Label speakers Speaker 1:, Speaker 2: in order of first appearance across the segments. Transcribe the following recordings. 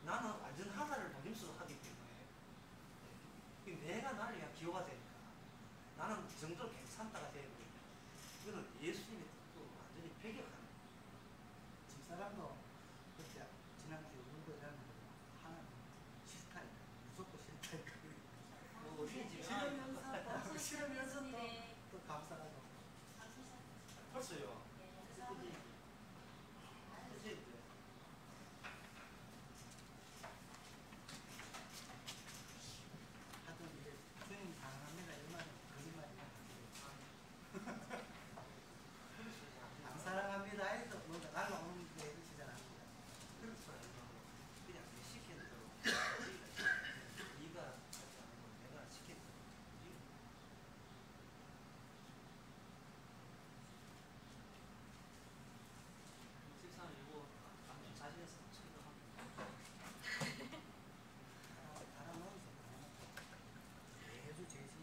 Speaker 1: 나는 완전 하나를 본임수로 하기 때문에 내가 나를 위한 기호가 되니까 나는 그 정도로 괜찮다가 되어버리면 이거는 예수님의 뜻도 완전히 배격하는
Speaker 2: 집사람도 그때 지난주에 울고자는 하나님 싫다니까 무섭고 싫다니까 싫으면서도 또 감사하고
Speaker 1: 벌써요.
Speaker 2: 하여튼 이제 주님 사랑합니다 이 말은 거짓말이야. 안 사랑합니다 해서 뭔가 날라오는 게 해주시잖아.
Speaker 1: 그냥 시키는 대로 네가 하지 않고 내가 시키는 대로 집사람 이거 아주 자신에서 체크합니다.
Speaker 2: 달아놓으세요. 매주 제시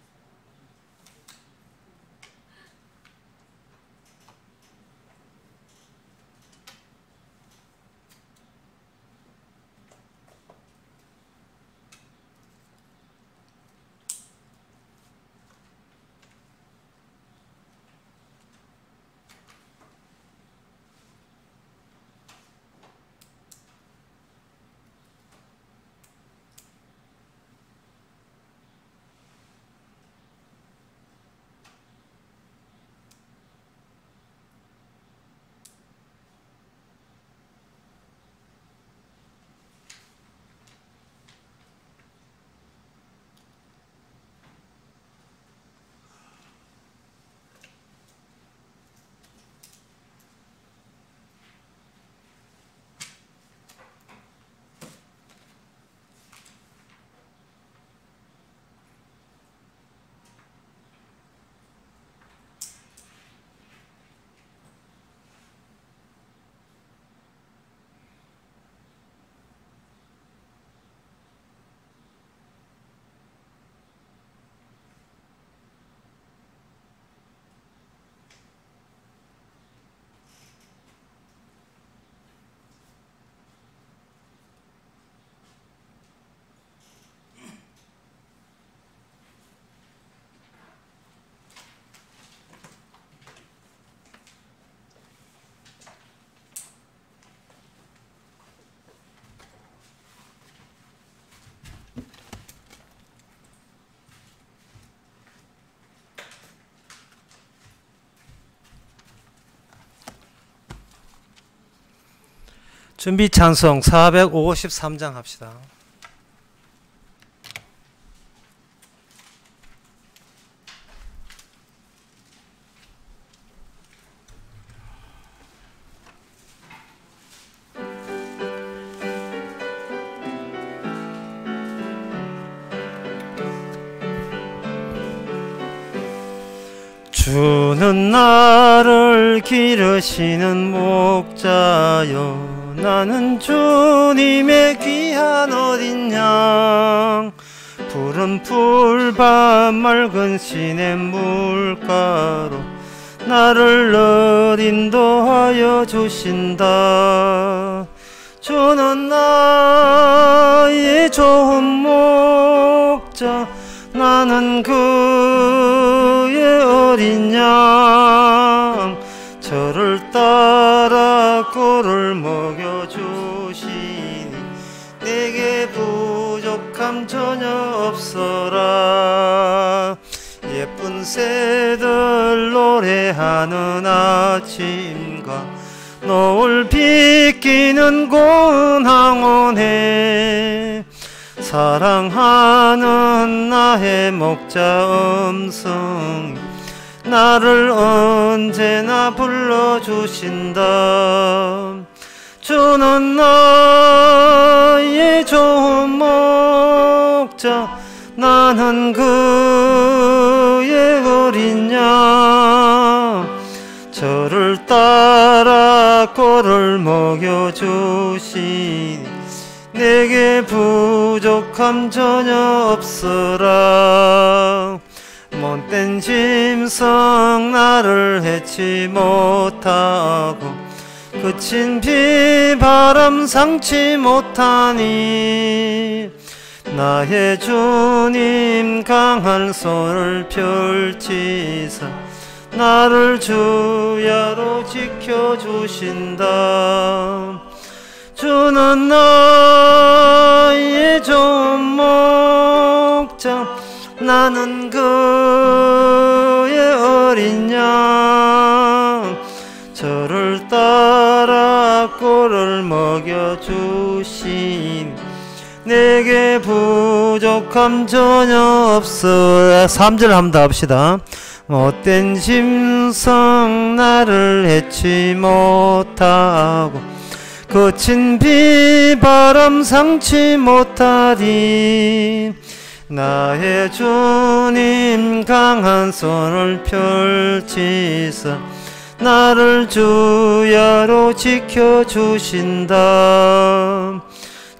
Speaker 1: 준비 찬송 453장 합시다. 주는 나를 기르시는 목자여 나는 주님의 귀한 어린 양 푸른 풀밭 맑은 시냇 물가로 나를 늘 인도하여 주신다. 주는 나의 좋은 목자 나는 그의 어린 양 저를 따라 꼴을 먹여주시니 내게 부족함 전혀 없어라. 예쁜 새들 노래하는 아침과 노을 비끼는 고운 항원에 사랑하는 나의 목자 음성이 나를 언제나 불러주신다. 주는 나의 좋은 목자 나는 그의 어린 양 저를 따라 꼴을 먹여주시니 내게 부족함 전혀 없어라. 못된 짐승 나를 해치 못하고
Speaker 3: 그친 비바람 상치 못하니 나의 주님 강한 손을 펼치사 나를 주야로 지켜주신다. 주는 나의 좋은 목자 나는 그의 어린 양 저를 따라 꿀을 먹여주신 내게 부족함 전혀 없어. 3절 한번 더 합시다. 못된 짐승 나를 해치 못하고 거친 비바람 상치 못하리 나의 주님 강한 손을 펼치사 나를 주야로 지켜주신다.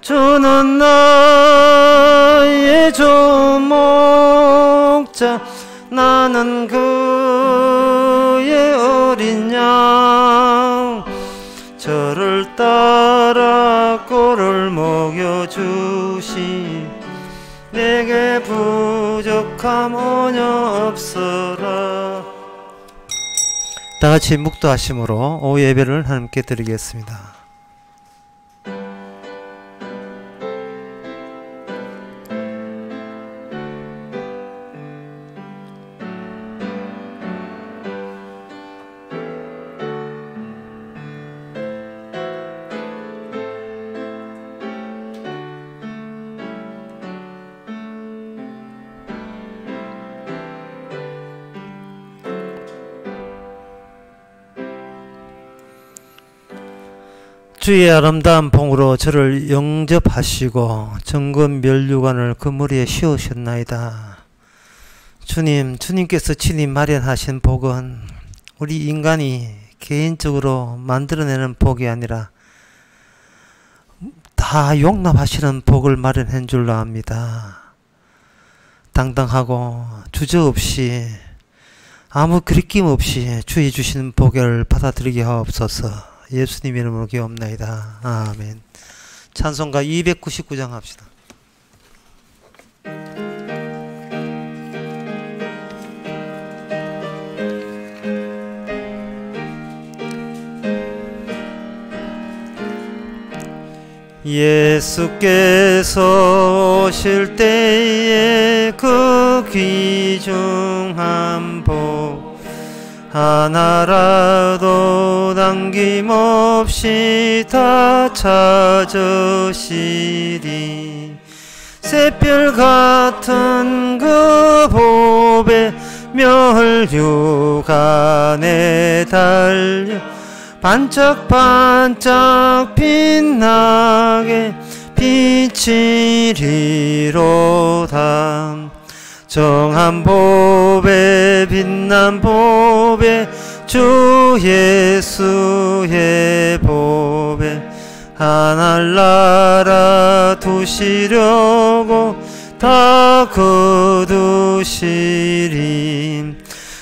Speaker 3: 주는 나의 좋은 목자 나는 그의 어린 양 저를 따라 꿀을 먹여주시 내게 부족함 전혀 없어라. 다같이 묵도하심으로 오후 예배를 하나님께 드리겠습니다. 주의 아름다운 봉으로 저를 영접하시고 정금 멸류관을 그 머리에 씌우셨나이다. 주님, 주님께서 친히 마련하신 복은 우리 인간이 개인적으로 만들어내는 복이 아니라 다 용납하시는 복을 마련한 줄로 압니다. 당당하고 주저없이 아무 그리낌 없이 주의 주시는 복을 받아들이게 하옵소서. 예수님 이름으로 기옵나이다. 아멘. 찬송가 299장 합시다. 예수께서 오실 때에 그 귀중한 복 하나라도 남김없이 다 찾으시리. 샛별 같은 그 보배 멸류관에 달려 반짝반짝 빛나게 비치리로다. 정한 보배 빛난 보배 주 예수의 보배 하늘나라 두시려고 다 거두시리.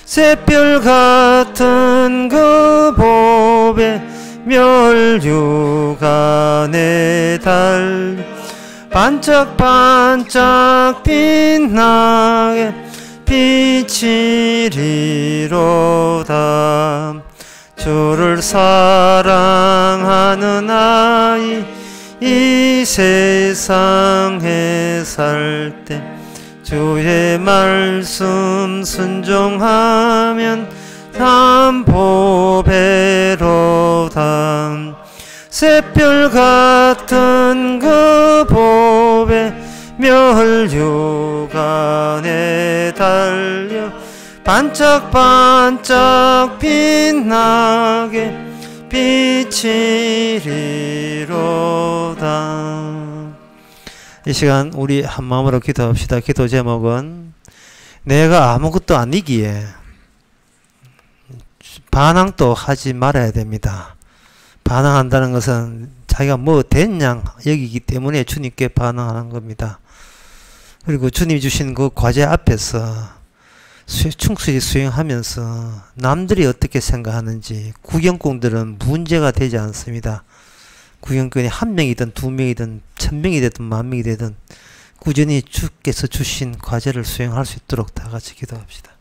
Speaker 3: 샛별 같은 그 보배 멸류관에 달려 반짝반짝 빛나게 비치리로다. 주를 사랑하는 아이 이 세상에 살 때 주의 말씀 순종하면 참 보배로다. 샛별 같은 그 보배 멸류관에 달려 반짝반짝 빛나게 비치리로다. 이 시간 우리 한마음으로 기도합시다. 기도 제목은 내가 아무것도 아니기에 반항도 하지 말아야 됩니다. 반항한다는 것은 자기가 뭐 됐냐 여기기 때문에 주님께 반항하는 겁니다. 그리고 주님이 주신 그 과제 앞에서 충실히 수행하면서 남들이 어떻게 생각하는지 구경꾼들은 문제가 되지 않습니다. 구경꾼이 한 명이든 두 명이든 1000명이 되든 10,000명이 되든 꾸준히 주께서 주신 과제를 수행할 수 있도록 다 같이 기도합시다.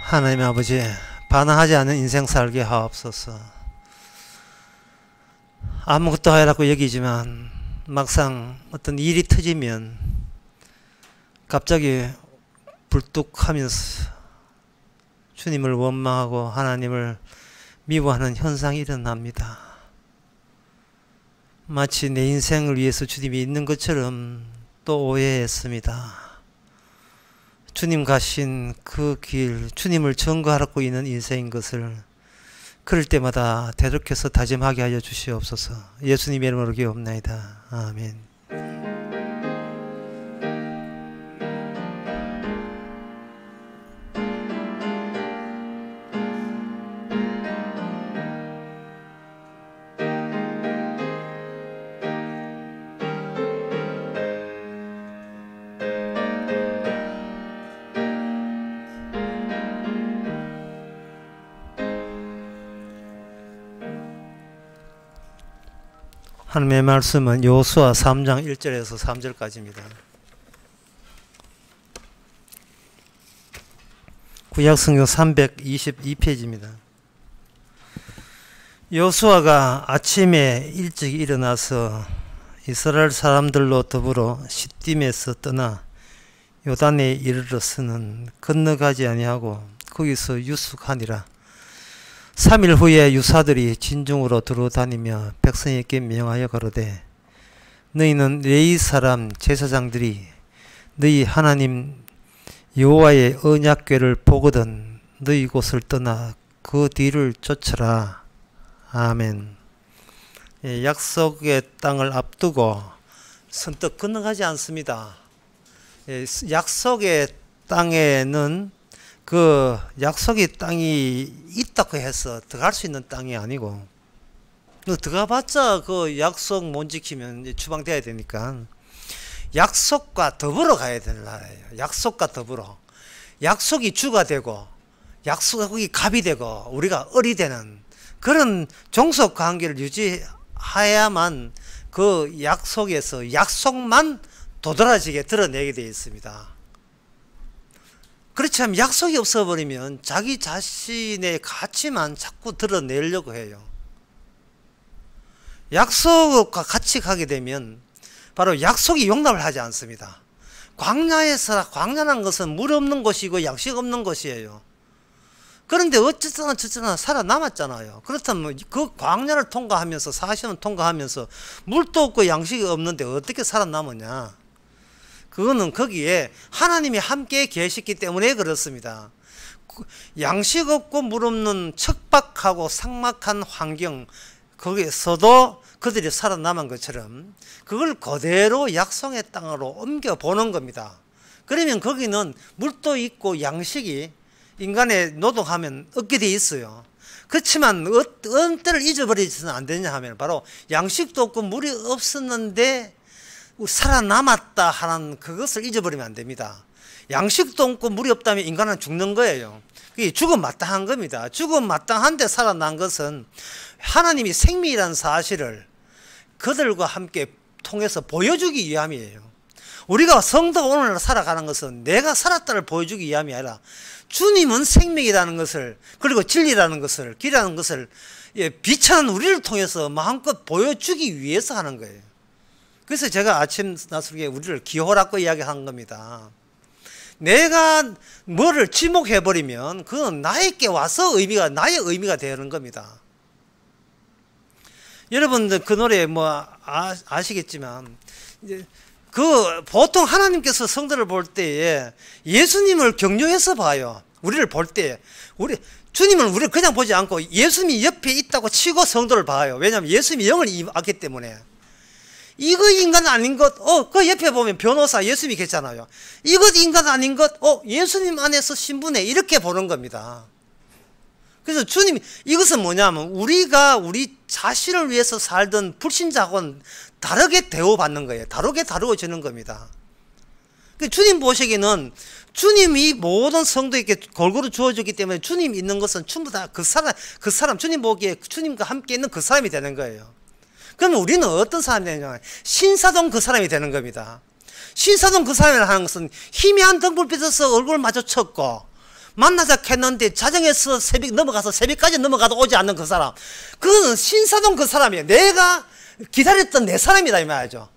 Speaker 3: 하나님 아버지, 반항하지 않은 인생 살게 하옵소서. 아무것도 하라고 여기지만 막상 어떤 일이 터지면 갑자기 불뚝하면서 주님을 원망하고 하나님을 미워하는 현상이 일어납니다. 마치 내 인생을 위해서 주님이 있는 것처럼 또 오해했습니다. 주님 가신 그 길, 주님을 증거하고 있는 인생인 것을 그럴 때마다 되돌켜서 다짐하게 하여 주시옵소서. 예수님의 이름으로 기도합나이다. 아멘. 하나님의 말씀은 여호수아 3장 1절에서 3절까지입니다. 구약성경 322페이지입니다. 여호수아가 아침에 일찍 일어나서 이스라엘 사람들로 더불어 시딤에서 떠나 요단에 이르러서는 건너가지 아니하고 거기서 유숙하니라. 3일 후에 유사들이 진중으로 들어다니며 백성에게 명하여 가로되 너희는 레위 사람 제사장들이 너희 하나님 여호와의 언약궤를 보거든 너희 곳을 떠나 그 뒤를 쫓으라. 아멘. 약속의 땅을 앞두고 선뜻 건너가지 않습니다. 약속의 땅에는 그 약속의 땅이 있다고 해서 들어갈 수 있는 땅이 아니고 들어가봤자 그 약속 못 지키면 추방돼야 되니까 약속과 더불어 가야 되는 나라예요. 약속과 더불어 약속이 주가 되고 약속이 갑이 되고 우리가 을이 되는 그런 종속 관계를 유지해야만 그 약속에서 약속만 도드라지게 드러내게 되어 있습니다. 그렇지 않으면 약속이 없어버리면 자기 자신의 가치만 자꾸 드러내려고 해요. 약속과 같이 가게 되면 바로 약속이 용납을 하지 않습니다. 광야라는 것은 물 없는 곳이고 양식 없는 곳이에요. 그런데 어쨌거나 저쨌거나 살아남았잖아요. 그렇다면 그 광야를 통과하면서 40년 통과하면서 물도 없고 양식이 없는데 어떻게 살아남았냐. 그거는 거기에 하나님이 함께 계셨기 때문에 그렇습니다. 양식 없고 물 없는 척박하고 삭막한 환경 거기에서도 그들이 살아남은 것처럼 그걸 그대로 약속의 땅으로 옮겨보는 겁니다. 그러면 거기는 물도 있고 양식이 인간의 노동하면 얻게 돼 있어요. 그렇지만 어느 때를 잊어버리지는 안 되냐 하면 바로 양식도 없고 물이 없었는데 살아남았다 하는 그것을 잊어버리면 안 됩니다. 양식도 없고 물이 없다면 인간은 죽는 거예요. 그게 죽음 마땅한 겁니다. 죽음 마땅한데 살아난 것은 하나님이 생명이라는 사실을 그들과 함께 통해서 보여주기 위함이에요. 우리가 성도가 오늘날 살아가는 것은 내가 살았다를 보여주기 위함이 아니라 주님은 생명이라는 것을 그리고 진리라는 것을 길이라는 것을 비천한 우리를 통해서 마음껏 보여주기 위해서 하는 거예요. 그래서 제가 아침 나설에 우리를 기호라고 이야기한 겁니다. 내가 뭐를 지목해버리면 그건 나에게 와서 나의 의미가 되는 겁니다. 여러분들 그 노래 아시겠지만 그 보통 하나님께서 성도를 볼 때에 예수님을 경유해서 봐요. 우리를 볼 때 주님을 우리가 그냥 보지 않고 예수님이 옆에 있다고 치고 성도를 봐요. 왜냐하면 예수님이 영을 임하기 때문에. 이거 인간 아닌 것, 그 옆에 보면 변호사 예수님이 계시잖아요. 이것 인간 아닌 것, 예수님 안에서 신분에 이렇게 보는 겁니다. 그래서 주님이, 이것은 뭐냐면 우리가 우리 자신을 위해서 살던 불신자하고는 다르게 대우받는 거예요. 다르게 다루어지는 겁니다. 주님 보시기에는 주님이 모든 성도에게 골고루 주어졌기 때문에 주님 있는 것은 전부 다 그 사람, 주님 보기에 주님과 함께 있는 그 사람이 되는 거예요. 그러면 우리는 어떤 사람이 되냐면 신사동 그 사람이 되는 겁니다. 신사동 그 사람이라는 하는 것은 희미한 등불빛에서 얼굴을 마주쳤고 만나자 했는데 자정에서 새벽까지 넘어가도 오지 않는 그 사람. 그거는 신사동 그 사람이에요. 내가 기다렸던 내 사람이다 이 말이죠.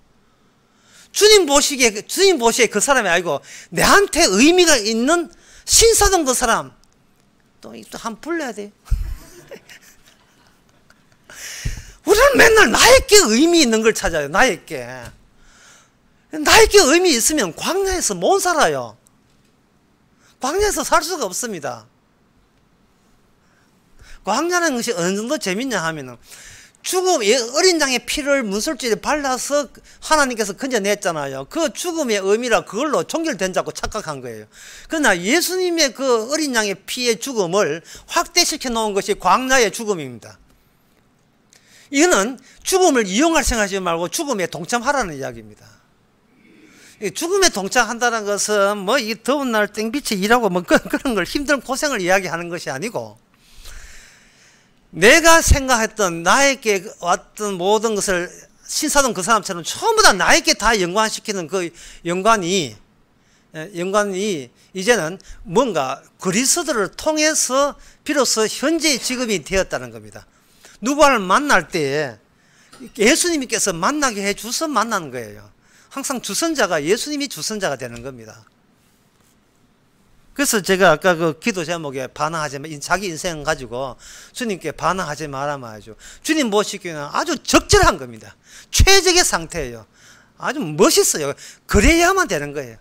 Speaker 3: 주님 보시기에 그 사람이 아니고 내한테 의미가 있는 신사동 그 사람. 또 한 불러야 돼. 우리는 맨날 나에게 의미 있는 걸 찾아요. 나에게 의미 있으면 광야에서 못 살아요. 광야에서 살 수가 없습니다. 광야라는 것이 어느 정도 재밌냐 하면은 죽음의 어린 양의 피를 문설주에 발라서 하나님께서 건져냈잖아요. 그 죽음의 의미라 그걸로 종결된다고 착각한 거예요. 그러나 예수님의 그 어린 양의 피의 죽음을 확대시켜 놓은 것이 광야의 죽음입니다. 이거는 죽음을 이용할 생각하지 말고 죽음에 동참하라는 이야기입니다. 죽음에 동참한다는 것은 뭐 이 더운 날 땡빛에 일하고 뭐 그런 걸 힘든 고생을 이야기하는 것이 아니고 내가 생각했던 나에게 왔던 모든 것을 신사동 그 사람처럼 전부 다 나에게 다 연관시키는 그 연관이 이제는 뭔가 그리스도를 통해서 비로소 현재의 지금이 되었다는 겁니다. 누구를 만날 때에 예수님께서 만나게 해주서 만나는 거예요. 항상 주선자가 예수님이 주선자가 되는 겁니다. 그래서 제가 아까 그 기도 제목에 반항하지 마, 자기 인생 가지고 주님께 반항하지 마라 말이죠. 주님 모시기에는 아주 적절한 겁니다. 최적의 상태예요. 아주 멋있어요. 그래야만 되는 거예요.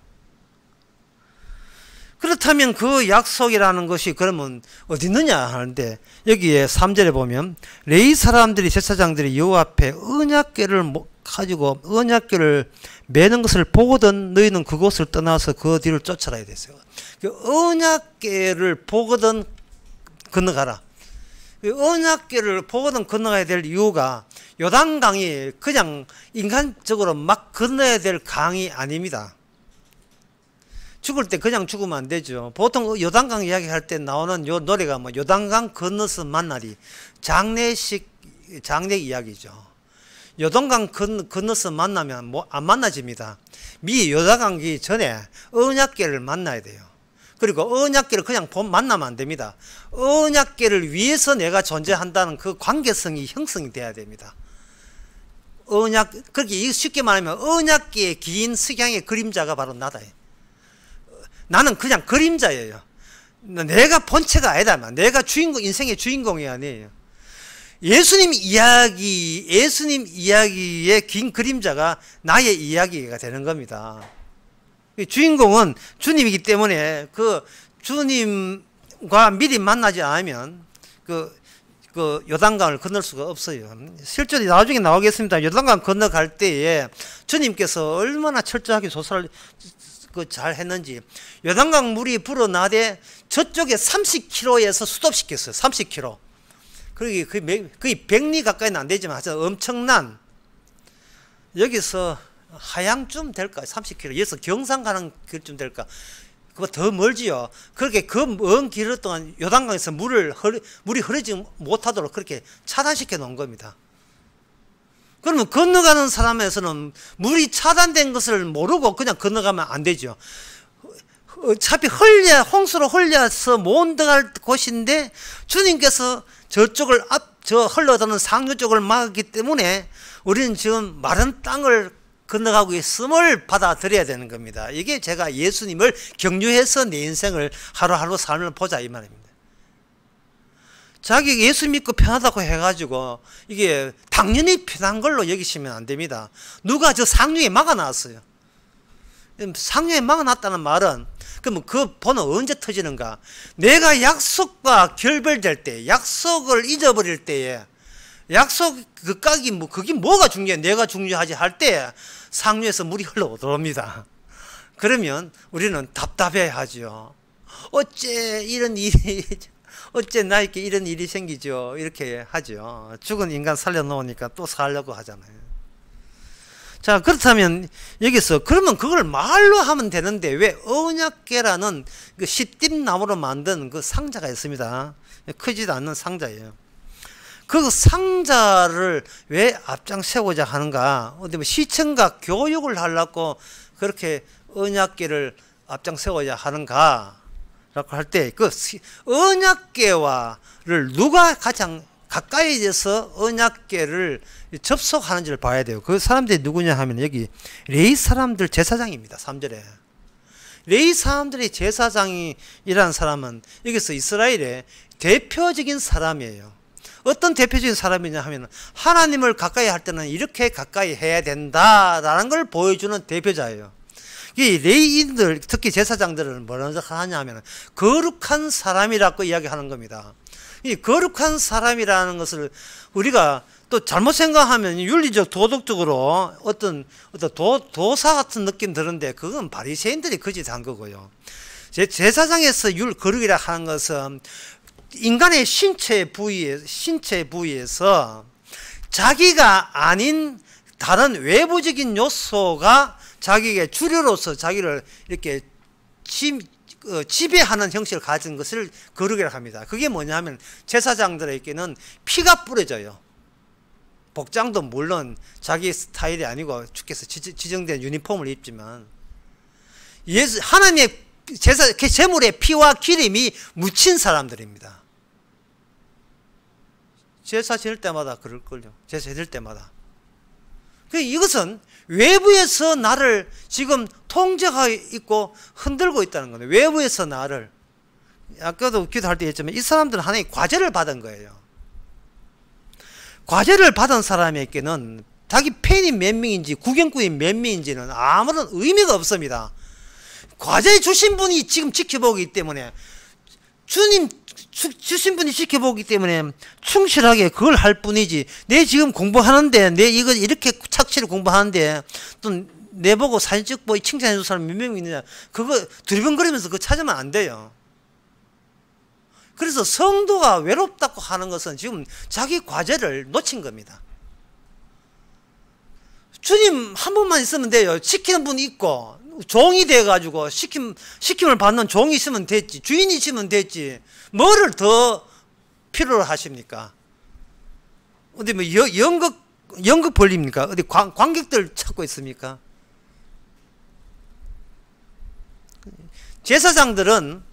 Speaker 3: 그렇다면 그 약속이라는 것이 그러면 어디 있느냐 하는데 여기에 3절에 보면 레위 사람들이 제사장들이 여호와 앞에 언약궤를 가지고 언약궤를 매는 것을 보거든 너희는 그곳을 떠나서 그 뒤를 쫓아가야 됐어요. 그 언약궤를 보거든 건너가라. 그 언약궤를 보거든 건너가야 될 이유가 요단강이 그냥 인간적으로 막 건너야 될 강이 아닙니다. 죽을 때 그냥 죽으면 안 되죠. 보통 요단강 이야기할 때 나오는 요 노래가 뭐 요단강 건너서 만나리 장례 이야기죠. 요단강 건너서 만나면 뭐 안 만나집니다. 미리 요단강 가기 전에 언약궤를 만나야 돼요. 그리고 언약궤를 그냥 만나면 안 됩니다. 언약궤를 위해서 내가 존재한다는 그 관계성이 형성이 돼야 됩니다. 그렇게 쉽게 말하면 언약궤의 긴 석양의 그림자가 바로 나다. 나는 그냥 그림자예요. 내가 본체가 아니다. 내가 인생의 주인공이 아니에요. 예수님 이야기의 긴 그림자가 나의 이야기가 되는 겁니다. 주인공은 주님이기 때문에 그 주님과 미리 만나지 않으면 그 요단강을 건널 수가 없어요. 실제로 나중에 나오겠습니다. 요단강 건너갈 때에 주님께서 얼마나 철저하게 조사를 잘 했는지 요단강 물이 불어나되 저쪽에 30km에서 스톱시켰어요. 30km. 거의 100리 가까이는 안 되지만 하여튼 엄청난 여기서 하양쯤 될까? 30km. 여기서 경산 가는 길쯤 될까? 그거 더 멀지요. 그렇게 그 먼 길 동안 요단강에서 물이 흐르지 못하도록 그렇게 차단시켜 놓은 겁니다. 그러면 건너가는 사람에서는 물이 차단된 것을 모르고 그냥 건너가면 안 되죠. 어차피 홍수로 흘려서 못 들어갈 곳인데 주님께서 저쪽을 흘러드는 상류 쪽을 막았기 때문에 우리는 지금 마른 땅을 건너가고 있음을 받아들여야 되는 겁니다. 이게 제가 예수님을 경유해서 내 인생을 하루하루 삶을 보자 이 말입니다. 자기 예수 믿고 편하다고 해가지고 이게 당연히 편한 걸로 여기시면 안 됩니다. 누가 저 상류에 막아놨어요. 상류에 막아놨다는 말은 그러면 그 번호 언제 터지는가? 내가 약속과 결별될 때, 약속을 잊어버릴 때에 약속 그 깍이 뭐 그게 뭐가 중요해? 내가 중요하지 할 때 상류에서 물이 흘러들어옵니다. 그러면 우리는 답답해하죠. 어째 이런 일이 어째 나에게 이런 일이 생기죠? 이렇게 하죠. 죽은 인간 살려놓으니까 또 살려고 하잖아요. 자, 그렇다면 여기서 그러면 그걸 말로 하면 되는데 왜 언약궤라는 그 시띠나무로 만든 그 상자가 있습니다. 크지도 않는 상자예요. 그 상자를 왜 앞장세우자 하는가? 어디 뭐 시청각 교육을 하려고 그렇게 언약궤를 앞장세우자 하는가? 라고 할 때 그 언약궤와를 누가 가장 가까이 돼서 언약궤를 접속하는지를 봐야 돼요. 그 사람들이 누구냐 하면 여기 레위 사람들 제사장입니다. 3절에 레위 사람들이 제사장이라는 사람은 여기서 이스라엘의 대표적인 사람이에요. 어떤 대표적인 사람이냐 하면 하나님을 가까이 할 때는 이렇게 가까이 해야 된다라는 걸 보여주는 대표자예요. 이 레위인들 특히 제사장들은 뭐라고 하냐 하면 거룩한 사람이라고 이야기하는 겁니다. 이 거룩한 사람이라는 것을 우리가 또 잘못 생각하면 윤리적 도덕적으로 어떤 도사 같은 느낌 드는데 그건 바리새인들이 거짓한 거고요. 제사장에서 거룩이라 하는 것은 인간의 신체 부위에서 자기가 아닌 다른 외부적인 요소가 자기의 주류로서 자기를 이렇게 지배하는 형식을 가진 것을 거룩이라고 합니다. 그게 뭐냐면 제사장들에게는 피가 뿌려져요. 복장도 물론 자기 스타일이 아니고 주께서 지정된 유니폼을 입지만 하나님의 제물에 피와 기름이 묻힌 사람들입니다. 제사 지낼 때마다 그럴걸요. 제사 지낼 때마다. 이것은 외부에서 나를 지금 통제하고 있고 흔들고 있다는 거예요. 외부에서 나를. 아까도 기도할 때 했지만 이 사람들은 하나님의 과제를 받은 거예요. 과제를 받은 사람에게는 자기 팬이 몇 명인지 구경꾼이 몇 명인지는 아무런 의미가 없습니다. 과제 주신 분이 지금 지켜보기 때문에 주님 주신 분이 지켜보기 때문에 충실하게 그걸 할 뿐이지 내 지금 공부하는데 내 이거 이렇게 착실히 공부하는데 또 내보고 사진 찍고 칭찬해 줄 사람 몇 명 있느냐 그거 두리번거리면서 그거 찾으면 안 돼요. 그래서 성도가 외롭다고 하는 것은 지금 자기 과제를 놓친 겁니다. 주님 한 분만 있으면 돼요. 시키는 분이 있고 종이 돼가지고 시킴을 받는 종이 있으면 됐지. 주인이 있으면 됐지. 뭐를 더 필요로 하십니까? 어디 뭐 연극 벌립니까? 어디 관객들 찾고 있습니까? 제사장들은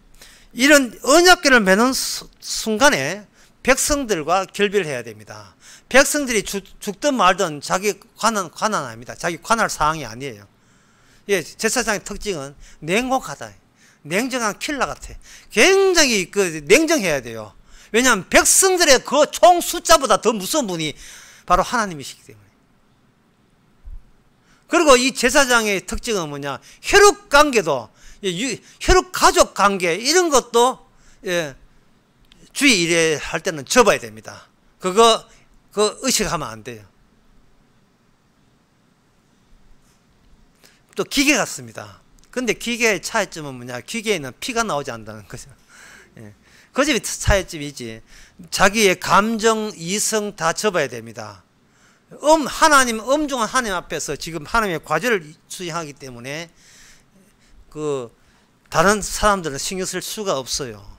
Speaker 3: 이런 언약궤를 매는 순간에 백성들과 결별해야 됩니다. 백성들이 죽든 말든 자기 관한합니다. 자기 관할 사항이 아니에요. 예, 제사장의 특징은 냉혹하다. 냉정한 킬러 같아. 굉장히 냉정해야 돼요. 왜냐하면 백성들의 그 총 숫자보다 더 무서운 분이 바로 하나님이시기 때문에. 그리고 이 제사장의 특징은 뭐냐? 혈육 관계도, 혈육 가족 관계, 이런 것도, 예, 주의 일에 할 때는 접어야 됩니다. 그거 의식하면 안 돼요. 또 기계 같습니다. 근데 기계의 차이점은 뭐냐? 기계에는 피가 나오지 않는다는 거죠. 예. 그 점이 차이점이지. 자기의 감정, 이성 다 접어야 됩니다. 하나님, 엄중한 하나님 앞에서 지금 하나님의 과제를 수행하기 때문에 다른 사람들은 신경 쓸 수가 없어요.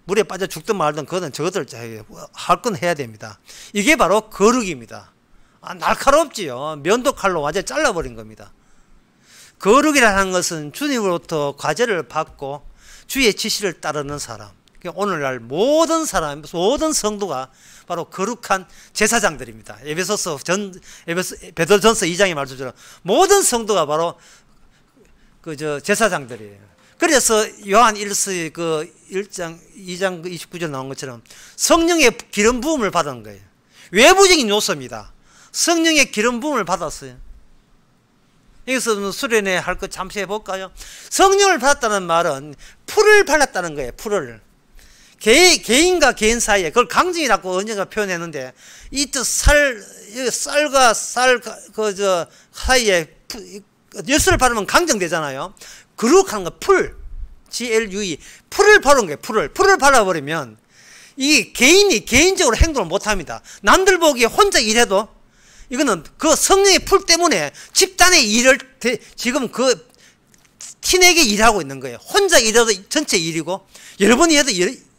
Speaker 3: 물에 빠져 죽든 말든 그거는 저것들 할 건 해야 됩니다. 이게 바로 거룩입니다. 날카롭지요. 면도칼로 완전히 잘라버린 겁니다. 거룩이라는 것은 주님으로부터 과제를 받고 주의 지시를 따르는 사람. 오늘날 모든 성도가 바로 거룩한 제사장들입니다. 베드로전서 2장의 말씀처럼 모든 성도가 바로 제사장들이에요. 그래서 요한 1서 1장 2장 29절 나온 것처럼 성령의 기름 부음을 받은 거예요. 외부적인 요소입니다. 성령의 기름 부음을 받았어요. 여기서 수련회 할 거 잠시 해볼까요? 성령을 받았다는 말은 풀을 발랐다는 거예요. 풀을. 개인과 개인 사이에 그걸 강증이라고 언젠가 표현했는데 이 뜻 쌀과 쌀 그 사이에 열쇠를 바르면 강정되잖아요. 그룩하는 거 풀 GLUE 풀을 바른 거예요. 풀을 발라버리면 이 개인이 개인적으로 행동을 못합니다. 남들 보기에 혼자 일해도 이거는 그 성령의 풀 때문에 집단의 일을 지금 그 티내게 일하고 있는 거예요. 혼자 일해도 전체 일이고 여러분이 해도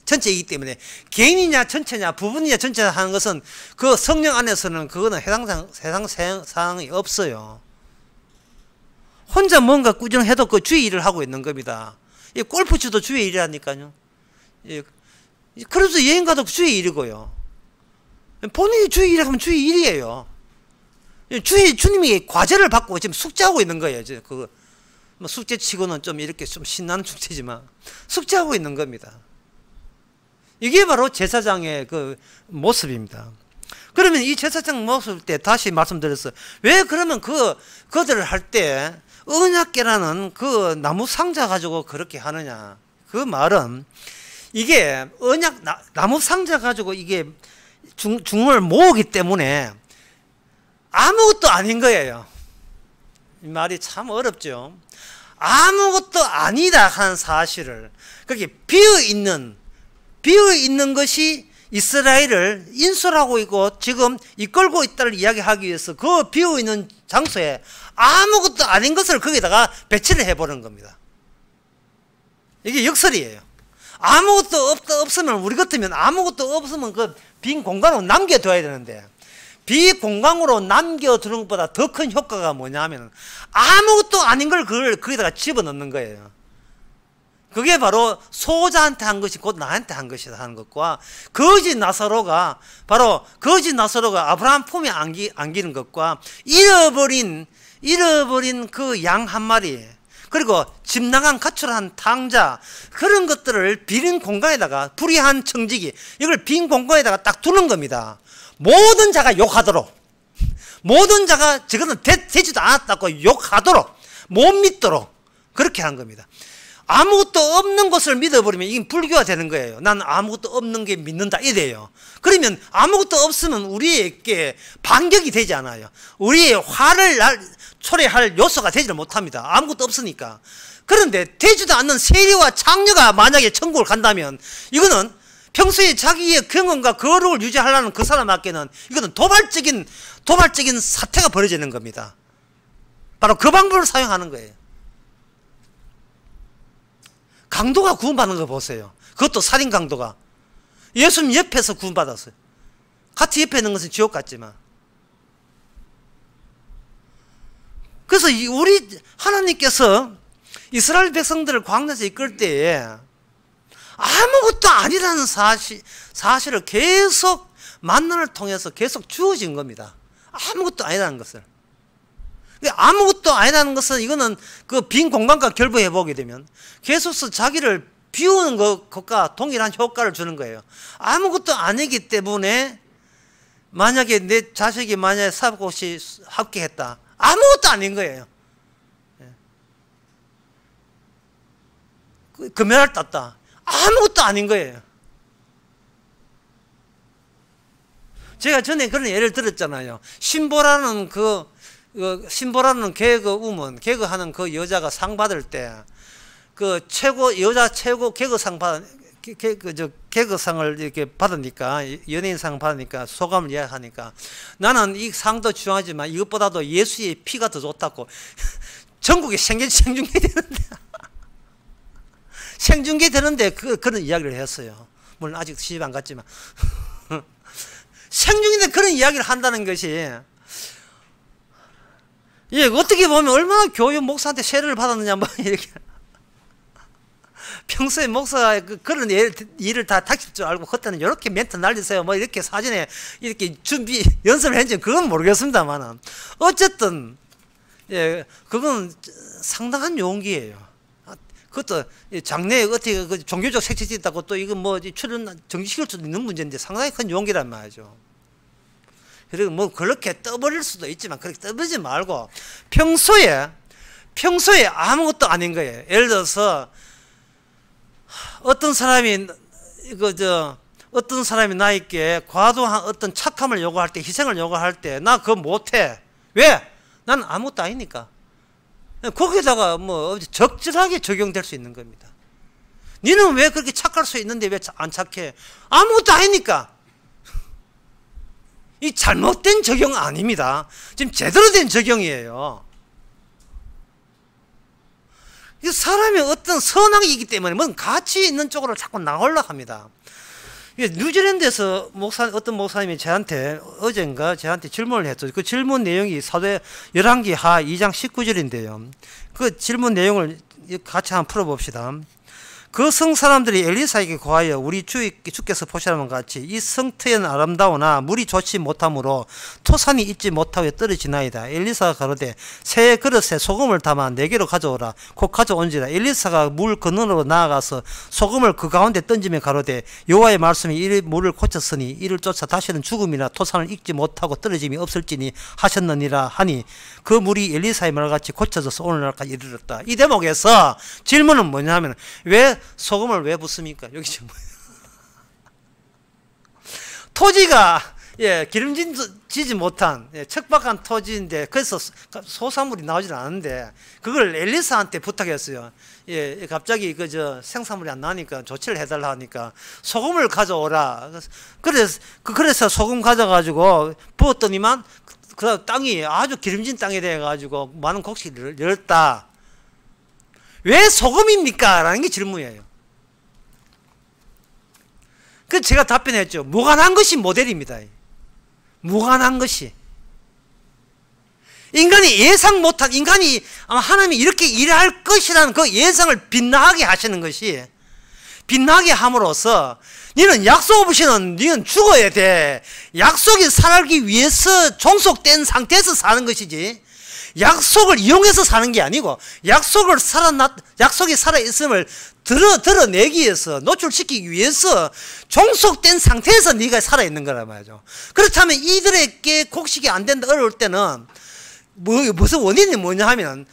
Speaker 3: 전체 이기 때문에 개인이냐 전체냐 부분이냐 전체냐 하는 것은 그 성령 안에서는 그거는 해당 사항이 없어요. 혼자 뭔가 꾸준해도 그 주의 일을 하고 있는 겁니다. 이 골프치도 주의 일이라니까요. 그래서 여행 가도 주의 일이고요. 본인이 주의 일을 하면 주의 일이에요. 주님이 과제를 받고 지금 숙제하고 있는 거예요. 이제 그 뭐 숙제치고는 좀 이렇게 좀 신나는 숙제지만 숙제하고 있는 겁니다. 이게 바로 제사장의 그 모습입니다. 그러면 이 제사장 모습 때 다시 말씀드렸어요. 왜 그러면 그들을 할 때 언약궤라는 그 나무 상자 가지고 그렇게 하느냐? 그 말은 이게 나무 상자 가지고 이게 중을 모으기 때문에 아무것도 아닌 거예요. 이 말이 참 어렵죠. 아무것도 아니다 하는 사실을 그렇게 비어있는 것이 이스라엘을 인솔하고 있고 지금 이끌고 있다를 이야기하기 위해서 그 비어있는 장소에 아무것도 아닌 것을 거기다가 배치를 해보는 겁니다. 이게 역설이에요. 아무것도 없으면 우리 같으면 아무것도 없으면 그 빈 공간으로 남겨둬야 되는데 비공간으로 남겨두는 것보다 더 큰 효과가 뭐냐면 아무것도 아닌 걸 거기다가 집어넣는 거예요. 그게 바로 소자한테 한 것이 곧 나한테 한 것이다 하는 것과 거지 나사로가 아브라함 품에 안기는 것과 잃어버린 그 양 한 마리 그리고 집 나간 가출한 탕자 그런 것들을 빈 공간에다가 불의한 청지기 이걸 빈 공간에다가 딱 두는 겁니다. 모든 자가 욕하도록 모든 자가 저거는 되지도 않았다고 욕하도록 못 믿도록 그렇게 한 겁니다. 아무것도 없는 것을 믿어버리면 이게 불교가 되는 거예요. 난 아무것도 없는 게 믿는다 이래요. 그러면 아무것도 없으면 우리에게 반격이 되지 않아요. 우리의 화를 초래할 요소가 되지를 못합니다. 아무것도 없으니까. 그런데 되지도 않는 세리와 창녀가 만약에 천국을 간다면 이거는 평소에 자기의 경험과 거룩을 유지하려는 그 사람에게는 이거는 도발적인 사태가 벌어지는 겁니다. 바로 그 방법을 사용하는 거예요. 강도가 구원받는 거 보세요. 그것도 살인 강도가 예수님 옆에서 구원받았어요. 같이 옆에 있는 것은 지옥 같지만. 그래서 우리 하나님께서 이스라엘 백성들을 광야에서 이끌 때에 아무것도 아니라는 사실을 계속 만난을 통해서 계속 주어진 겁니다. 아무것도 아니라는 것을. 아무것도 아니라는 것은 이거는 그 빈 공간과 결부해 보게 되면 계속해서 자기를 비우는 것과 동일한 효과를 주는 거예요. 아무것도 아니기 때문에 만약에 내 자식이 만약에 사법고시 합격했다. 아무것도 아닌 거예요. 금메달 땄다. 아무것도 아닌 거예요. 제가 전에 그런 예를 들었잖아요. 신보라는 개그우먼, 개그하는 그 여자가 상 받을 때, 여자 최고 개그상 개그상을 이렇게 받으니까, 연예인상 받으니까, 소감을 이야기하니까, 나는 이 상도 중요하지만 이것보다도 예수의 피가 더 좋다고, 전국에 생중계 되는데, 생중계 되는데 그런 이야기를 했어요. 물론 아직 시집 안 갔지만. 생중계인데 그런 이야기를 한다는 것이, 예, 어떻게 보면 얼마나 교육 목사한테 세례를 받았느냐, 뭐, 이렇게. 평소에 목사가 그런 일을 다 닥칠 줄 알고, 그때는 이렇게 멘트 날리세요. 뭐, 이렇게 사전에 이렇게 연습을 했는지 그건 모르겠습니다만. 어쨌든, 예, 그건 상당한 용기예요. 그것도 장래에 어떻게 종교적 색채지 있다고 또 이거 뭐 출연 정지시킬 수도 있는 문제인데 상당히 큰 용기란 말이죠. 그리고 뭐 그렇게 떠버릴 수도 있지만 그렇게 떠버리지 말고 평소에 아무것도 아닌 거예요. 예를 들어서 어떤 사람이 어떤 사람이 나에게 과도한 어떤 착함을 요구할 때, 희생을 요구할 때 나 그거 못해. 왜? 나는 아무것도 아니니까. 거기다가 뭐 적절하게 적용될 수 있는 겁니다. 니는 왜 그렇게 착할 수 있는데 왜 안 착해? 아무것도 아니니까. 이 잘못된 적용 아닙니다. 지금 제대로 된 적용이에요. 이 사람이 어떤 선악이기 때문에 뭔 가치 있는 쪽으로 자꾸 나오려고 합니다. 뉴질랜드에서 어떤 목사님이 어젠가 저한테 질문을 했어요. 그 질문 내용이 사도 열왕기 하 2장 19절인데요. 그 질문 내용을 같이 한번 풀어봅시다. 그 성 사람들이 엘리사에게 고하여 우리 주께서 보시라는 같이 이 성터에는 아름다우나 물이 좋지 못하므로 토산이 있지 못하여 떨어지나이다. 엘리사가 가로되 새 그릇에 소금을 담아 내게로 가져오라. 곧 가져온지라. 엘리사가 물 근원으로 나아가서 소금을 그 가운데 던지며 가로되 여호와의 말씀이 이 물을 고쳤으니 이를 쫓아 다시는 죽음이나 토산을 익지 못하고 떨어짐이 없을지니 하셨느니라 하니 그 물이 엘리사의 말같이 고쳐져서 오늘날까지 이르렀다. 이 대목에서 질문은 뭐냐면 왜 소금을 왜 붓습니까? 여기 지금 토지가 기름지지 못한 척박한 토지인데 그래서 소산물이 나오질 않는데 그걸 엘리사한테 부탁했어요. 갑자기 생산물이 안 나니까 조치를 해달라 하니까 소금을 가져오라. 그래서 소금 가져가지고 부었더니만 그 땅이 아주 기름진 땅이 돼가지고 많은 곡식을 열었다. 왜 소금입니까? 라는 게 질문이에요. 그 제가 답변했죠. 무관한 것이 모델입니다. 무관한 것이. 인간이 예상 못한, 인간이 아마 하나님이 이렇게 일할 것이라는 그 예상을 빛나게 하시는 것이, 빛나게 함으로써 너는 약속 없이는 너는 죽어야 돼. 약속이 살기 위해서 종속된 상태에서 사는 것이지 약속을 이용해서 사는 게 아니고 약속이 살아있음을 드러내기 위해서 노출시키기 위해서 종속된 상태에서 네가 살아있는 거란 말이죠. 그렇다면 이들에게 곡식이 안 된다 어려울 때는 무슨 원인이 뭐냐 하면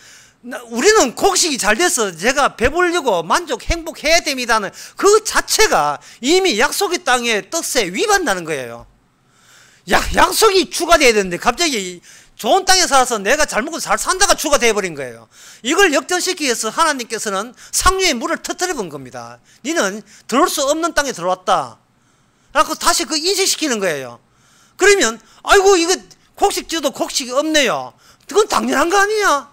Speaker 3: 우리는 곡식이 잘 돼서 제가 배부르고 행복해야 됩니다는 그 자체가 이미 약속의 땅의 뜻에 위반하는 거예요. 약속이 추가돼야 되는데 갑자기 좋은 땅에 살아서 내가 잘 먹고 잘 산다가 추가되어 버린 거예요. 이걸 역전시키기 위해서 하나님께서는 상류에 물을 터뜨려 본 겁니다. 너는 들어올 수 없는 땅에 들어왔다. 그래서 다시 그 인식시키는 거예요. 그러면 아이고 이거 곡식지도 곡식이 없네요. 그건 당연한 거 아니냐?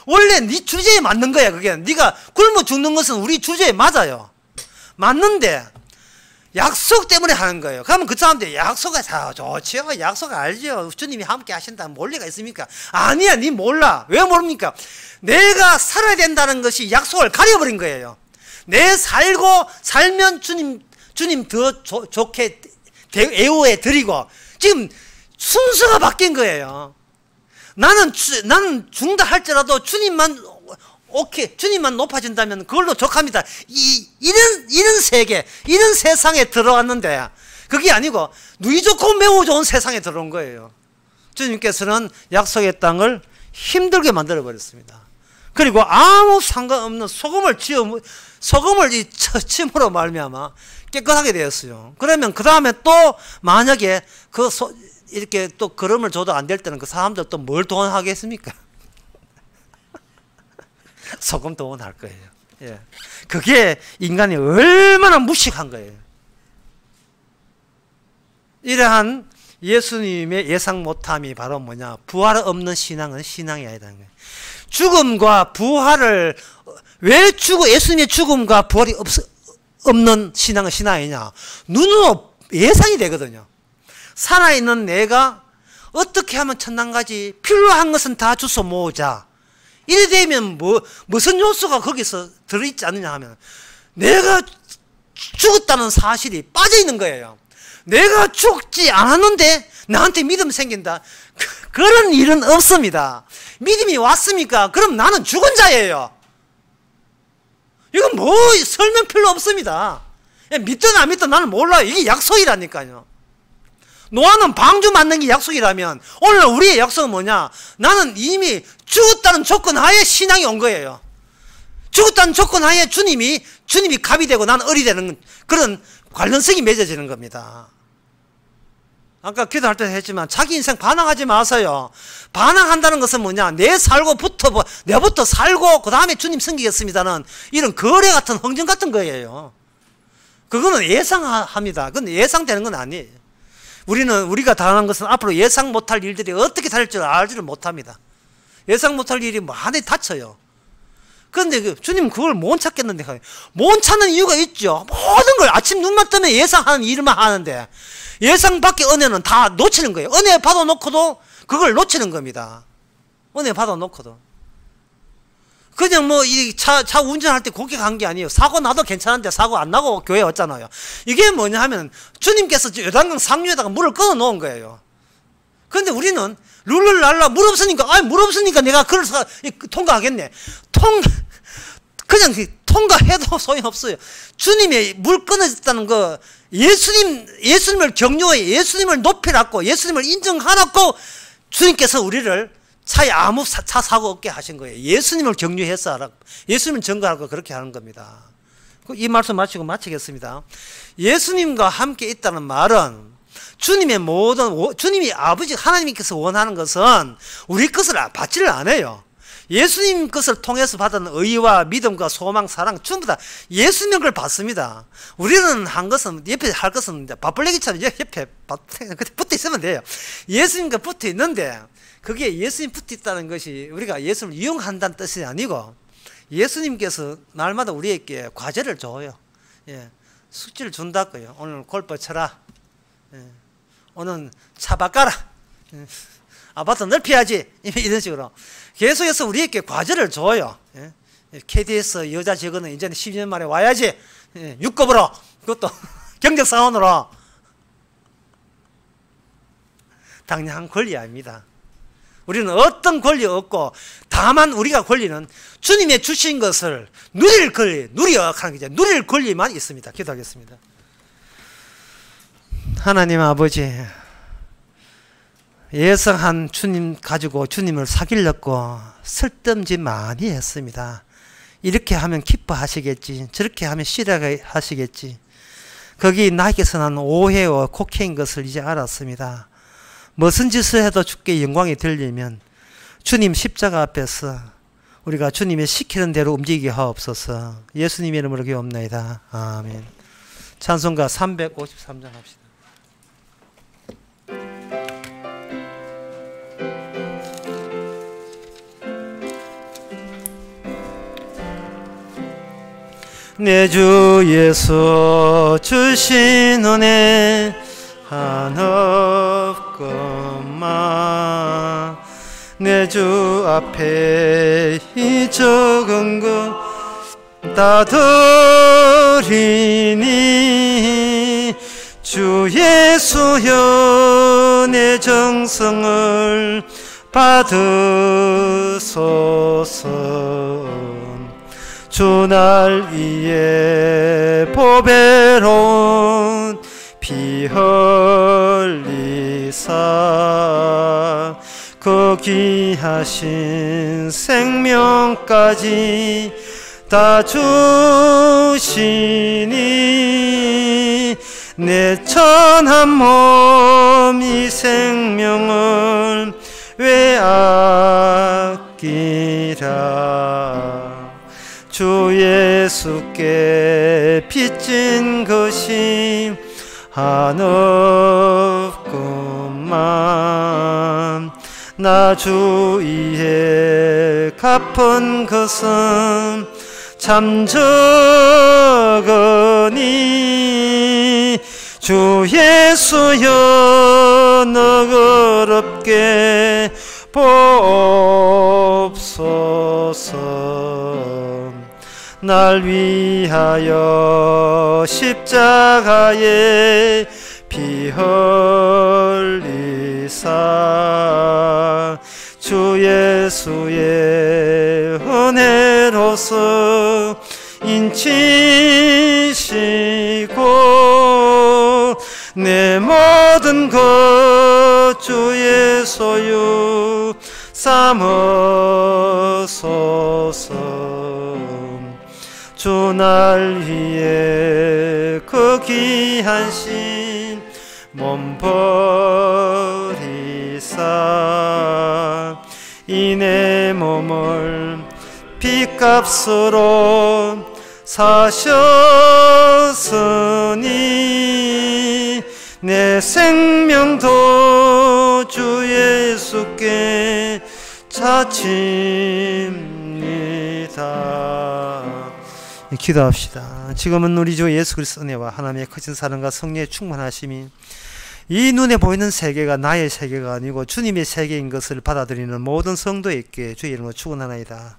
Speaker 3: 원래 네 주제에 맞는 거야. 그게 네가 굶어 죽는 것은 우리 주제에 맞아요. 맞는데 약속 때문에 하는 거예요. 그러면 그 사람들 약속이 다 좋지요. 약속 알죠. 주님이 함께 하신다는 몰 리가 있습니까? 아니야, 니 몰라. 왜 모릅니까? 내가 살아야 된다는 것이 약속을 가려버린 거예요. 내 살면 주님 더 좋게 애호해 드리고 지금 순서가 바뀐 거예요. 나는 죽는다 할지라도 주님만 높아진다면 그걸로 족합니다. 이런 세계, 이런 세상에 들어왔는데 그게 아니고 누이 좋고 매우 좋은 세상에 들어온 거예요. 주님께서는 약속의 땅을 힘들게 만들어 버렸습니다. 그리고 아무 상관없는 소금을 침으로 말미암아 깨끗하게 되었어요. 그러면 그 다음에 또 만약에 이렇게 또 걸음을 줘도 안 될 때는 그 사람들 또 뭘 동원하겠습니까? 소금 동원할 거예요. 예. 그게 인간이 얼마나 무식한 거예요. 이러한 예수님의 예상 못함이 바로 뭐냐? 부활 없는 신앙은 신앙이 아니라는 거예요. 죽음과 부활을 예수님의 죽음과 부활이 없는 신앙은 신앙이냐? 눈으로 예상이 되거든요. 살아있는 내가 어떻게 하면 천당 가지? 필요한 것은 다 주워 모으자. 이래 되면 무슨 요소가 거기서 들어있지 않느냐 하면 내가 죽었다는 사실이 빠져있는 거예요. 내가 죽지 않았는데 나한테 믿음 생긴다. 그런 일은 없습니다. 믿음이 왔습니까? 그럼 나는 죽은 자예요. 이건 설명 필요 없습니다. 믿든 안 믿든 나는 몰라요. 이게 약속이라니까요. 노아는 방주 만든 게 약속이라면 오늘 우리의 약속은 뭐냐? 나는 이미 죽었다는 조건 하에 신앙이 온 거예요. 죽었다는 조건 하에 주님이 갑이 되고 나는 을이 되는 그런 관련성이 맺어지는 겁니다. 아까 기도할 때 했지만 자기 인생 반항하지 마세요. 반항한다는 것은 뭐냐? 내부터 살고 그 다음에 주님 섬기겠습니다는 이런 거래 같은 흥정 같은 거예요. 그거는 예상합니다. 그건 예상되는 건 아니에요. 우리가 당하는 것은 앞으로 예상 못할 일들이 어떻게 될 줄 알지를 못합니다. 예상 못할 일이 많이 닥쳐요. 그런데 주님 그걸 못 찾겠는데, 못 찾는 이유가 있죠. 모든 걸 아침 눈만 뜨면 예상하는 일만 하는데 예상 밖의 은혜는 다 놓치는 거예요. 은혜 받아놓고도 그걸 놓치는 겁니다. 은혜 받아놓고도. 그냥 뭐 이 차 운전할 때 그렇게 간 게 아니에요. 사고 나도 괜찮은데 사고 안 나고 교회 왔잖아요. 이게 뭐냐 하면 주님께서 요단강 상류에다가 물을 끊어 놓은 거예요. 그런데 우리는 룰을 날라 물 없으니까 내가 그걸 통과하겠네. 그냥 통과해도 소용없어요. 주님의 물 끊어졌다는 거, 예수님을 경유해, 예수님을 높이라고, 예수님을 인정하라고 주님께서 우리를 차에 아무 차 사고 없게 하신 거예요. 예수님을 경유해서 하라고, 예수님을 증거하라고 그렇게 하는 겁니다. 이 말씀 마치고 마치겠습니다. 예수님과 함께 있다는 말은 주님이 아버지 하나님께서 원하는 것은 우리 것을 받지를 않아요. 예수님 것을 통해서 받은 의와 믿음과 소망, 사랑 전부 다 예수님 걸 받습니다. 우리는 한 것은 옆에 할 것은 밥벌레기처럼 옆에 붙어 있으면 돼요. 예수님과 붙어 있는데 그게 예수님 붙어 있다는 것이 우리가 예수님을 이용한다는 뜻이 아니고 예수님께서 날마다 우리에게 과제를 줘요. 예, 숙제를 준다고요. 오늘 골프 쳐라. 예, 오늘 차 바꿔라. 예, 아파트 넓혀야지. 이런 식으로 계속해서 우리에게 과제를 줘요. 예, KDS 여자 직원은 이제는 12년 만에 와야지. 예, 6급으로 그것도 경력사원으로. 당연한 권리 아닙니다. 우리는 어떤 권리 없고 다만 우리가 권리는 주님의 주신 것을 누릴 권리, 누리어가는 거죠. 누릴 권리만 있습니다. 기도하겠습니다. 하나님 아버지, 예성한 주님 가지고 주님을 사귀려고 쓸데없이 많이 했습니다. 이렇게 하면 기뻐하시겠지, 저렇게 하면 싫어하시겠지. 거기 나에게서 난 오해와 곡해인 것을 이제 알았습니다. 무슨 짓을 해도 주께 영광이 들리면 주님 십자가 앞에서 우리가 주님의 시키는 대로 움직이게 하옵소서. 예수님의 이름으로 기도합니다. 아멘. 찬송가 353장 합시다. 내 주 예수 주신 은혜 한없건만 내 주 앞에 이 적은 것 다 드리니 주 예수여 내 정성을 받으소서. 주 날 위해 보배로운 피 흘리사 그 귀하신 생명까지 다 주시니 내 천한 몸 이 생명을 왜 아끼랴. 주 예수께 빚진 것이 한없구만. 나 주 위에 갚은 것은 참 적으니 주 예수여 너그럽게 보옵소서. 날 위하여 십자가에 피 흘리사 주 예수의 은혜로서 인치시고 내 모든 것 소유 삼으소서. 주 날 위해 그 귀한 신 몸 버리사 이 내 몸을 핏값으로 사셨으니 내 생명도 주 예수께 바칩니다. 기도합시다. 지금은 우리 주 예수 그리스도의 은혜와 하나님의 크신 사랑과 성령의 충만하심이 이 눈에 보이는 세계가 나의 세계가 아니고 주님의 세계인 것을 받아들이는 모든 성도에게 주의 이름으로 축원하나이다.